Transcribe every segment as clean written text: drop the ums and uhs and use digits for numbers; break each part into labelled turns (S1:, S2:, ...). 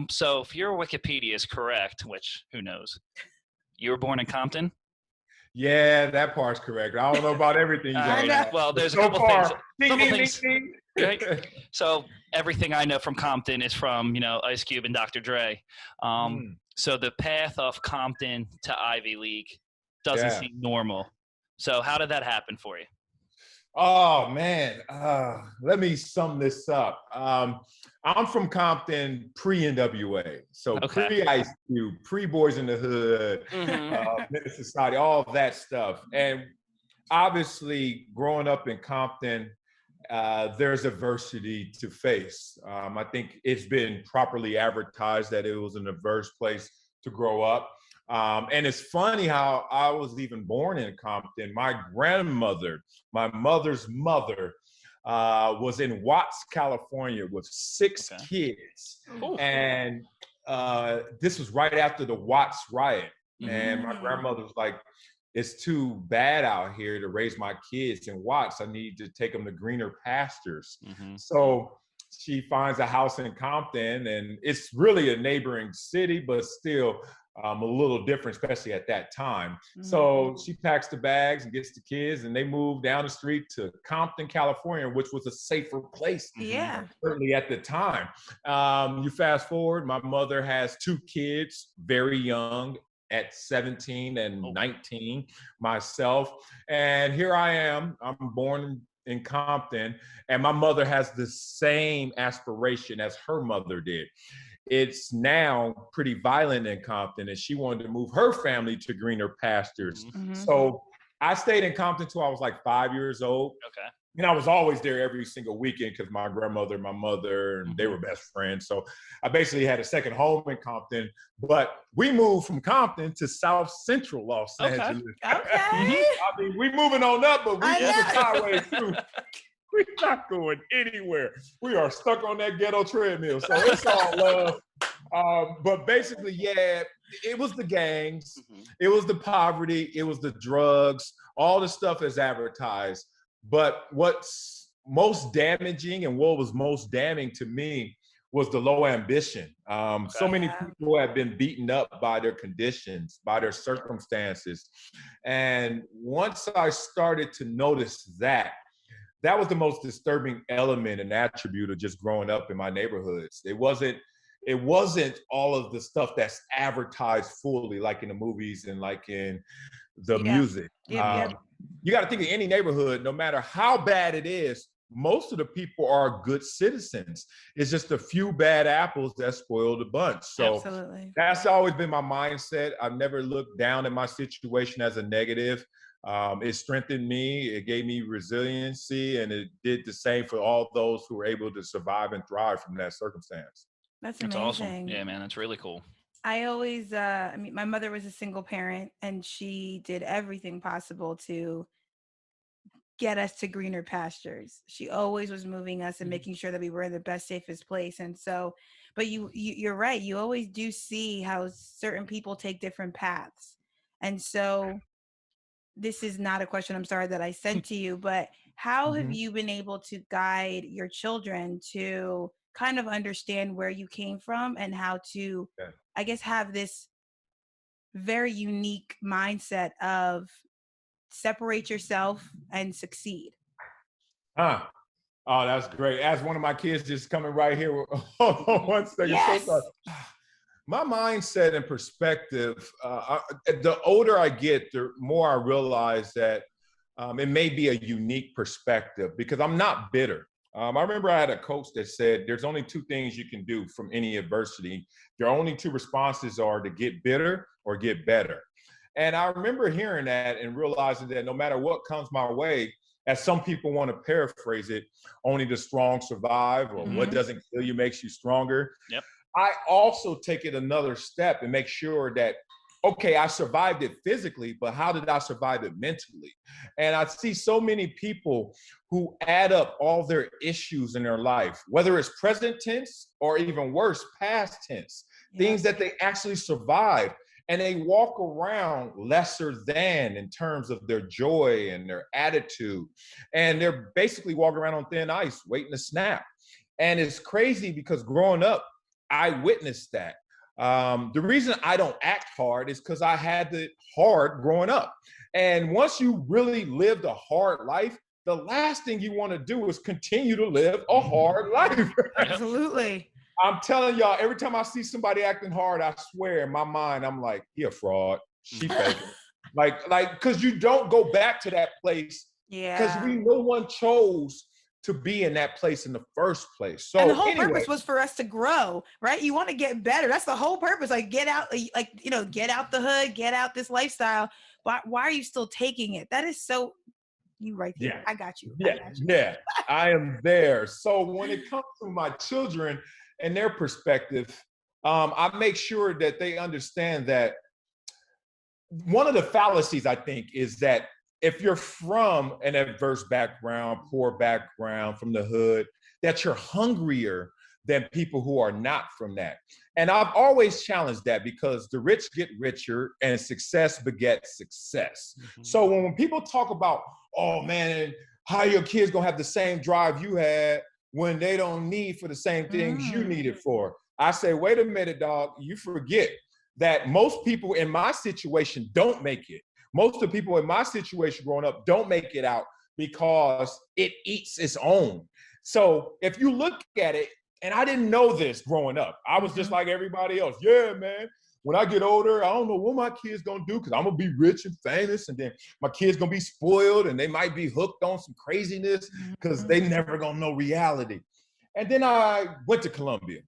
S1: So if your Wikipedia is correct, which who knows, you were born in Compton?
S2: Yeah, that part's correct. I don't know about everything you got.
S1: Well, there's a
S2: So
S1: couple things.
S2: far, ding, ding, ding, ding.
S1: Right? So everything I know from Compton is from, Ice Cube and Dr. Dre. So the path of Compton to Ivy League doesn't seem normal. So how did that happen for you?
S2: Oh, man. Let me sum this up. I'm from Compton pre-NWA. So pre-Ice Cube, pre-Boys in the Hood, Menace Society, all of that stuff. And obviously, growing up in Compton, there's adversity to face. I think it's been properly advertised that it was an adverse place to grow up. And it's funny how I was even born in Compton. My grandmother, my mother's mother, was in Watts, California with 6 kids. And this was right after the Watts riot. And my grandmother was like, it's too bad out here to raise my kids in Watts. I need to take them to greener pastures. So she finds a house in Compton, and it's really a neighboring city, but still a little different, especially at that time. So she packs the bags and gets the kids, and they move down the street to Compton, California, which was a safer place, certainly at the time. You fast forward, my mother has 2 kids, very young, at 17 and 19, myself. And here I am, I'm born in Compton, and my mother has the same aspiration as her mother did. It's now pretty violent in Compton, and she wanted to move her family to greener pastures. So I stayed in Compton till I was like 5 years old. And I was always there every single weekend because my grandmother, my mother, and they were best friends. So I basically had a second home in Compton. But we moved from Compton to South Central Los Angeles. I mean, we moving on up, but we moving sideways too. We're not going anywhere. We are stuck on that ghetto treadmill. So it's all love. But basically, it was the gangs. It was the poverty. It was the drugs. All the stuff is advertised. But what's most damaging and what was most damning to me was the low ambition. So many people have been beaten up by their conditions, by their circumstances. And once I started to notice that was the most disturbing element and attribute of just growing up in my neighborhoods. It wasn't all of the stuff that's advertised fully, like in the movies and like in the music. You got to think of any neighborhood, no matter how bad it is, most of the people are good citizens. It's just a few bad apples that spoil the bunch. So that's always been my mindset. I've never looked down at my situation as a negative. It strengthened me. It gave me resiliency, and it did the same for all those who were able to survive and thrive from that circumstance.
S3: That's amazing.
S1: That's awesome. Yeah, man, that's really cool.
S3: I always, my mother was a single parent, and she did everything possible to get us to greener pastures. She always was moving us and making sure that we were in the best, safest place. And so, but you're right. You always do see how certain people take different paths. And so this is not a question, I'm sorry, that I sent to you, but how have you been able to guide your children to kind of understand where you came from and how to, I guess, have this very unique mindset of separate yourself and succeed?
S2: Oh, that's great. As one of my kids just coming right here. Hold on one second.
S3: Yes.
S2: My mindset and perspective, the older I get, the more I realize that it may be a unique perspective because I'm not bitter. I remember I had a coach that said, there's only 2 things you can do from any adversity. Your only 2 responses are to get bitter or get better. And I remember hearing that and realizing that no matter what comes my way, as some people want to paraphrase it, only the strong survive, or what doesn't kill you makes you stronger. I also take it another step and make sure that, okay, I survived it physically, but how did I survive it mentally? And I see so many people who add up all their issues in their life, whether it's present tense or even worse, past tense, things that they actually survived. And they walk around lesser than in terms of their joy and their attitude. And they're basically walking around on thin ice, waiting to snap. And it's crazy because growing up, I witnessed that. The reason I don't act hard is because I had it hard growing up. And once you really lived a hard life, the last thing you want to do is continue to live a hard life.
S3: Absolutely.
S2: I'm telling y'all, every time I see somebody acting hard, I swear in my mind, I'm like, he a fraud. She faking. like, because you don't go back to that place. Because no one chose to be in that place in the first place. So
S3: and the whole purpose was for us to grow, right? You want to get better. That's the whole purpose. Like get out, get out the hood, get out this lifestyle. Why are you still taking it? That is so you right there. Yeah. I got you.
S2: Yeah, I am there. So when it comes to my children and their perspective, I make sure that they understand that one of the fallacies, I think, is that if you're from an adverse background, poor background, from the hood, that you're hungrier than people who are not from that. And I've always challenged that because the rich get richer and success begets success. Mm-hmm. So when people talk about, oh man, how your kids gonna have the same drive you had when they don't need for the same things you needed for, I say, wait a minute, dog, you forget that most people in my situation don't make it. Most of the people in my situation growing up don't make it out because it eats its own. So if you look at it, and I didn't know this growing up, I was just like everybody else. Yeah, man, when I get older, I don't know what my kids gonna do because I'm gonna be rich and famous, and then my kids gonna be spoiled and they might be hooked on some craziness because they never gonna know reality. And then I went to Columbia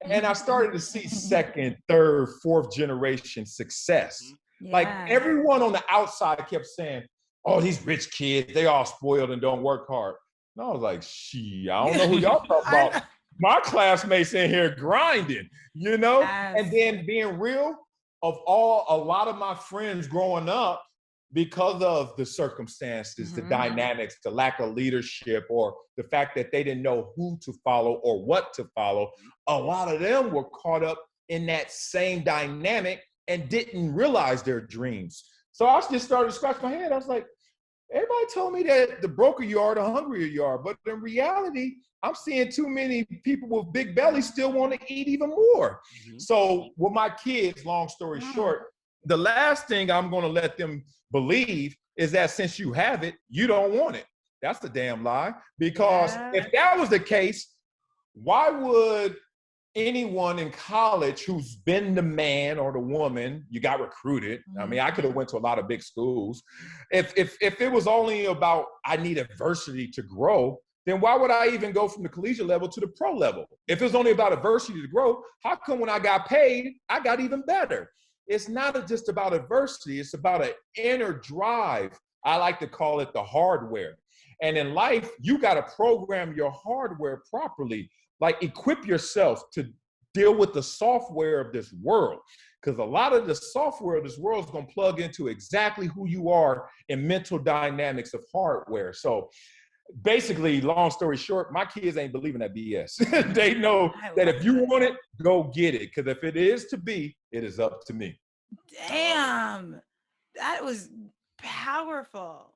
S2: and I started to see second, third, fourth generation success. Yeah. Like everyone on the outside kept saying, oh, these rich kids, they all spoiled and don't work hard. And I was like, shit, I don't know who y'all talk about. My classmates in here grinding, you know? Yes. And then being real, a lot of my friends growing up, because of the circumstances, the dynamics, the lack of leadership, or the fact that they didn't know who to follow or what to follow, a lot of them were caught up in that same dynamic and didn't realize their dreams. So I just started to scratch my head. I was like, everybody told me that the broker you are, the hungrier you are. But in reality, I'm seeing too many people with big bellies still want to eat even more. So with my kids, long story short, the last thing I'm going to let them believe is that since you have it, you don't want it. That's the damn lie. Because if that was the case, why would anyone in college who's been the man or the woman, you got recruited. I mean, I could have went to a lot of big schools. If it was only about I need adversity to grow, then why would I even go from the collegiate level to the pro level? If it was only about adversity to grow, how come when I got paid, I got even better? It's not just about adversity. It's about an inner drive. I like to call it the hardware. And in life, you got to program your hardware properly. Like equip yourself to deal with the software of this world. Because a lot of the software of this world is going to plug into exactly who you are in mental dynamics of hardware. So basically, long story short, my kids ain't believing that BS. They know that if you want it, go get it. Because if it is to be, it is up to me.
S3: Damn. That was powerful.